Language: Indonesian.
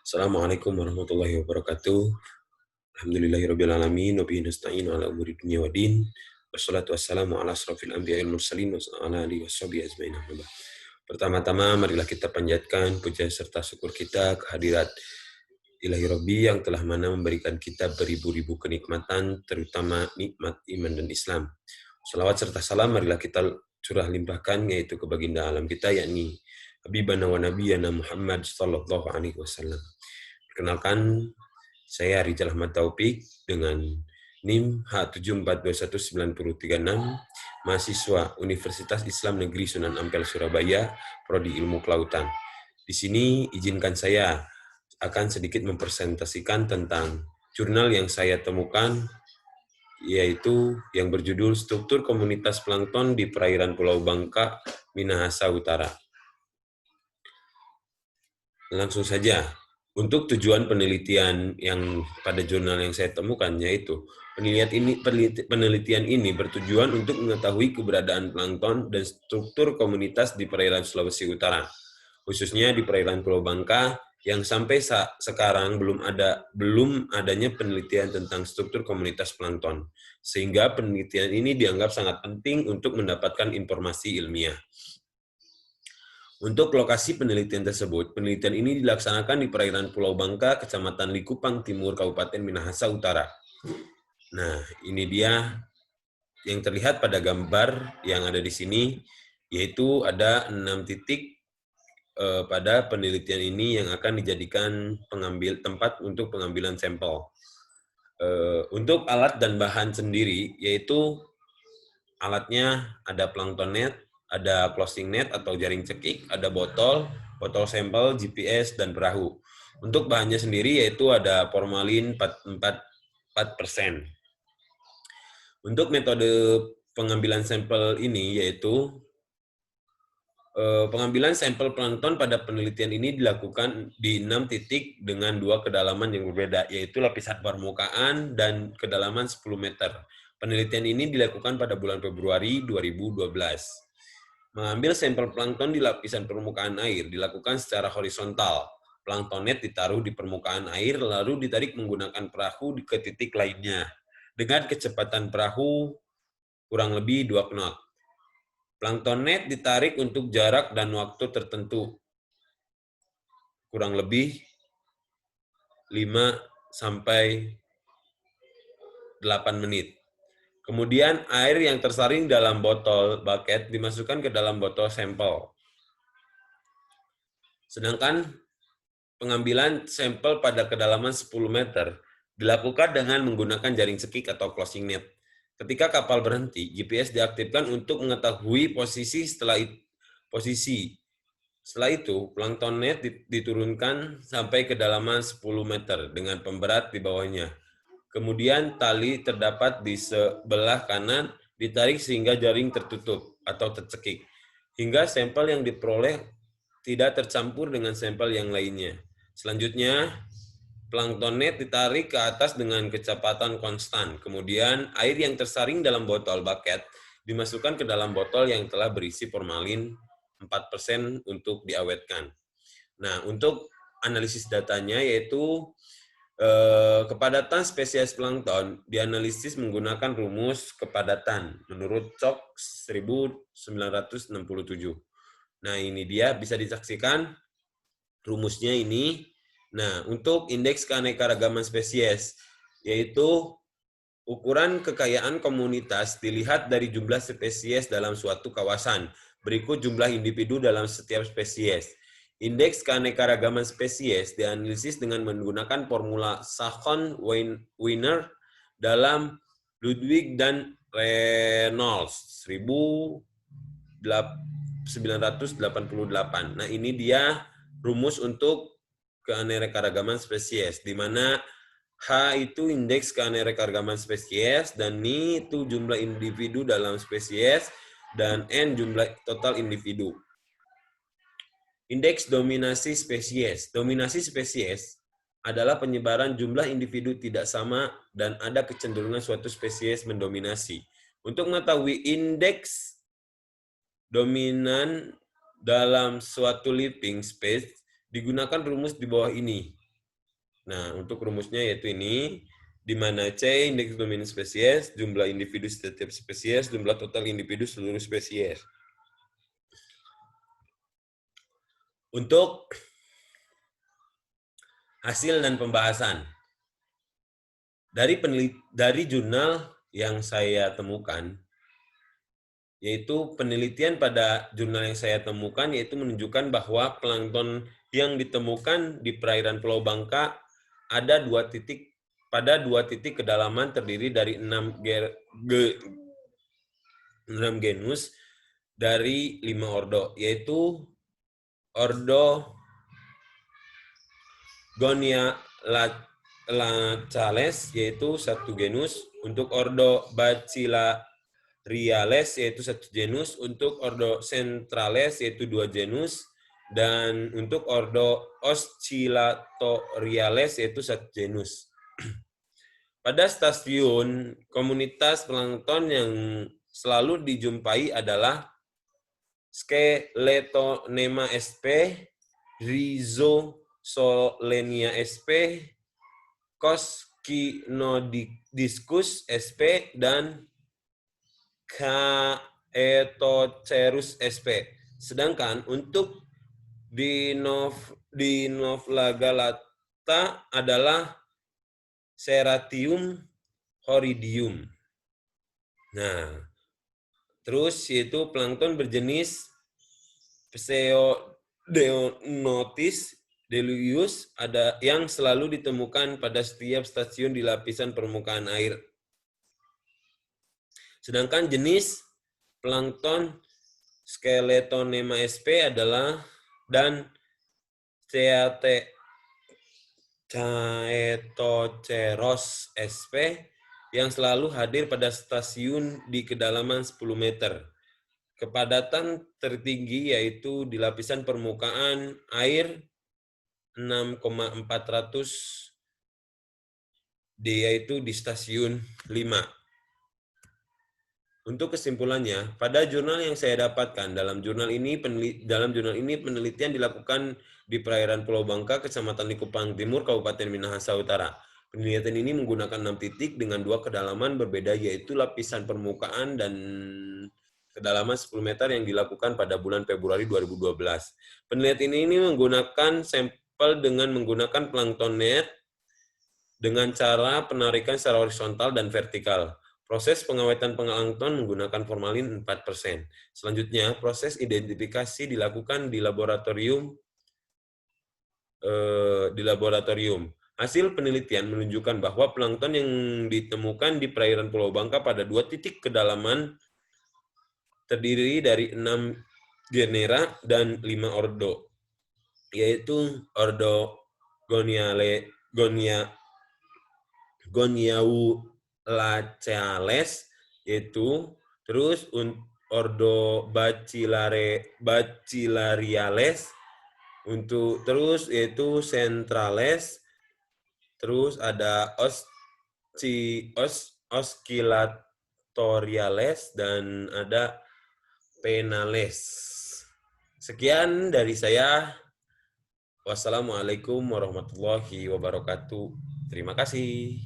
Assalamualaikum warahmatullahi wabarakatuh. Alhamdulillahirabbil alamin wa bihi nasta'inu ala umuri dunya waddin. Wassalatu wassalamu ala asrofil anbiya'i wal mursalin wa ala alihi washabihi ajmain. Pertama-tama marilah kita panjatkan puja serta syukur kita kehadirat Ilahi Rabbi yang telah mana memberikan kita beribu-ribu kenikmatan, terutama nikmat iman dan Islam. Salawat serta salam marilah kita curah limpahkan yaitu ke baginda alam kita yakni Habibana wa Nabiyana Muhammad sallallahu alaihi wasallam. Perkenalkan, saya Rizal Ahmad Taufik dengan NIM H74219036, mahasiswa Universitas Islam Negeri Sunan Ampel Surabaya, Prodi Ilmu Kelautan. Di sini izinkan saya akan sedikit mempresentasikan tentang jurnal yang saya temukan, yaitu yang berjudul Struktur Komunitas Plankton di Perairan Pulau Bangka, Minahasa Utara. Langsung saja. Untuk tujuan penelitian yang pada jurnal yang saya temukan, yaitu penelitian ini bertujuan untuk mengetahui keberadaan plankton dan struktur komunitas di perairan Sulawesi Utara, khususnya di perairan Pulau Bangka, yang sampai sekarang belum adanya penelitian tentang struktur komunitas plankton, sehingga penelitian ini dianggap sangat penting untuk mendapatkan informasi ilmiah. Untuk lokasi penelitian tersebut, penelitian ini dilaksanakan di perairan Pulau Bangka, Kecamatan Likupang Timur, Kabupaten Minahasa Utara. Nah, ini dia yang terlihat pada gambar yang ada di sini, yaitu ada 6 titik pada penelitian ini yang akan dijadikan tempat untuk pengambilan sampel. Untuk alat dan bahan sendiri, yaitu alatnya ada plankton net, ada closing net atau jaring cekik, ada botol sampel, GPS, dan perahu. Untuk bahannya sendiri yaitu ada formalin 4%. Untuk metode pengambilan sampel ini yaitu pengambilan sampel plankton pada penelitian ini dilakukan di 6 titik dengan 2 kedalaman yang berbeda, yaitu lapisan permukaan dan kedalaman 10 meter. Penelitian ini dilakukan pada bulan Februari 2012. Mengambil sampel plankton di lapisan permukaan air dilakukan secara horizontal. Plankton net ditaruh di permukaan air lalu ditarik menggunakan perahu ke titik lainnya dengan kecepatan perahu kurang lebih 2 knot. Plankton net ditarik untuk jarak dan waktu tertentu, kurang lebih 5 sampai 8 menit. Kemudian air yang tersaring dalam botol bucket dimasukkan ke dalam botol sampel. Sedangkan pengambilan sampel pada kedalaman 10 meter dilakukan dengan menggunakan jaring cekik atau closing net. Ketika kapal berhenti, GPS diaktifkan untuk mengetahui posisi. Setelah itu, plankton net diturunkan sampai kedalaman 10 meter dengan pemberat di bawahnya. Kemudian tali terdapat di sebelah kanan ditarik sehingga jaring tertutup atau tercekik, hingga sampel yang diperoleh tidak tercampur dengan sampel yang lainnya. Selanjutnya, plankton net ditarik ke atas dengan kecepatan konstan. Kemudian, air yang tersaring dalam botol bucket dimasukkan ke dalam botol yang telah berisi formalin 4% untuk diawetkan. Nah, untuk analisis datanya yaitu kepadatan spesies plankton dianalisis menggunakan rumus kepadatan menurut Cok 1967. Nah, ini dia bisa disaksikan rumusnya ini. Nah, untuk indeks keanekaragaman spesies, yaitu ukuran kekayaan komunitas dilihat dari jumlah spesies dalam suatu kawasan. Berikut jumlah individu dalam setiap spesies. Indeks keanekaragaman spesies dianalisis dengan menggunakan formula Sahon-Wiener dalam Ludwig dan Reynolds 1988. Nah, ini dia rumus untuk keanekaragaman spesies, di mana H itu indeks keanekaragaman spesies, dan Ni itu jumlah individu dalam spesies, dan N jumlah total individu. Indeks dominasi spesies. Dominasi spesies adalah penyebaran jumlah individu tidak sama dan ada kecenderungan suatu spesies mendominasi. Untuk mengetahui indeks dominan dalam suatu living space, digunakan rumus di bawah ini. Nah, untuk rumusnya yaitu ini, di mana C indeks dominan spesies, jumlah individu setiap spesies, jumlah total individu seluruh spesies. Untuk hasil dan pembahasan. Dari jurnal yang saya temukan, yaitu penelitian pada jurnal yang saya temukan, yaitu menunjukkan bahwa plankton yang ditemukan di perairan Pulau Bangka ada pada dua titik kedalaman terdiri dari 6 genus dari 5 ordo, yaitu ordo Gonia lacales, yaitu satu genus, untuk ordo Bacillariales, yaitu satu genus, untuk ordo Centrales, yaitu 2 genus, dan untuk ordo Oscillatoriales, yaitu 1 genus. Pada stasiun, komunitas plankton yang selalu dijumpai adalah Skeletonema sp, Rhizosolenia sp, Coscinodiscus sp, dan Caetocerus sp. Sedangkan untuk Dinovlagalata adalah Serratium horridium. Nah, terus yaitu plankton berjenis Pseudonotis deluius ada yang selalu ditemukan pada setiap stasiun di lapisan permukaan air. Sedangkan jenis plankton Skeletonema sp adalah dan Caetoceros sp yang selalu hadir pada stasiun di kedalaman 10 meter. Kepadatan tertinggi yaitu di lapisan permukaan air 6,400 yaitu di stasiun 5. Untuk kesimpulannya, pada jurnal yang saya dapatkan, dalam jurnal ini penelitian dilakukan di perairan Pulau Bangka, Kecamatan Likupang Timur, Kabupaten Minahasa Utara. Penelitian ini menggunakan 6 titik dengan 2 kedalaman berbeda, yaitu lapisan permukaan dan kedalaman 10 meter yang dilakukan pada bulan Februari 2012. Penelitian ini menggunakan sampel dengan menggunakan plankton net dengan cara penarikan secara horizontal dan vertikal. Proses pengawetan plankton menggunakan formalin 4%. Selanjutnya, proses identifikasi dilakukan di laboratorium. Hasil penelitian menunjukkan bahwa plankton yang ditemukan di perairan Pulau Bangka pada 2 titik kedalaman terdiri dari 6 genera dan 5 ordo, yaitu ordo Goniaulacales, yaitu terus ordo Bacillariales, untuk terus yaitu Centrales, terus ada Oscillatoriales, dan ada Penales. Sekian dari saya. Wassalamualaikum warahmatullahi wabarakatuh. Terima kasih.